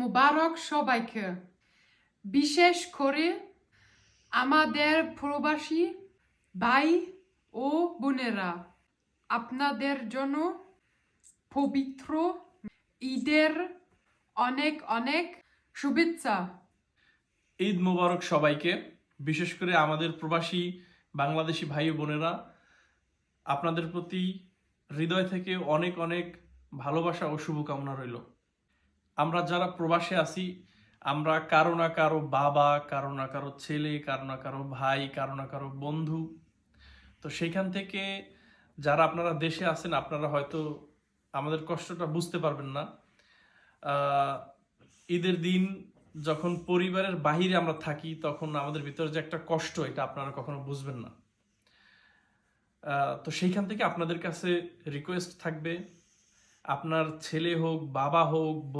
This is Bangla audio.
মুবারক সবাইকে, বিশেষ করে আমাদের প্রবাসী ভাই ও বোনেরা, আপনাদের জন্য পবিত্র ঈদের অনেক অনেক শুভেচ্ছা। ঈদ মোবারক সবাইকে, বিশেষ করে আমাদের প্রবাসী বাংলাদেশি ভাই ও বোনেরা, আপনাদের প্রতি হৃদয় থেকে অনেক অনেক ভালোবাসা ও শুভকামনা রইল। আমরা যারা প্রবাসে আছি, আমরা কারো না কারো বাবা, কারো না কারো ছেলে, কারো না কারো ভাই, কারো না কারো বন্ধু। তো সেইখান থেকে যারা আপনারা দেশে আছেন, আপনারা হয়তো আমাদের কষ্টটা বুঝতে পারবেন না। ঈদের দিন যখন পরিবারের বাহিরে আমরা থাকি, তখন আমাদের ভিতরে যে একটা কষ্ট, এটা আপনারা কখনো বুঝবেন না। তো সেইখান থেকে আপনাদের কাছে রিকোয়েস্ট থাকবে, আপনার ছেলে হোক, বাবা হোক,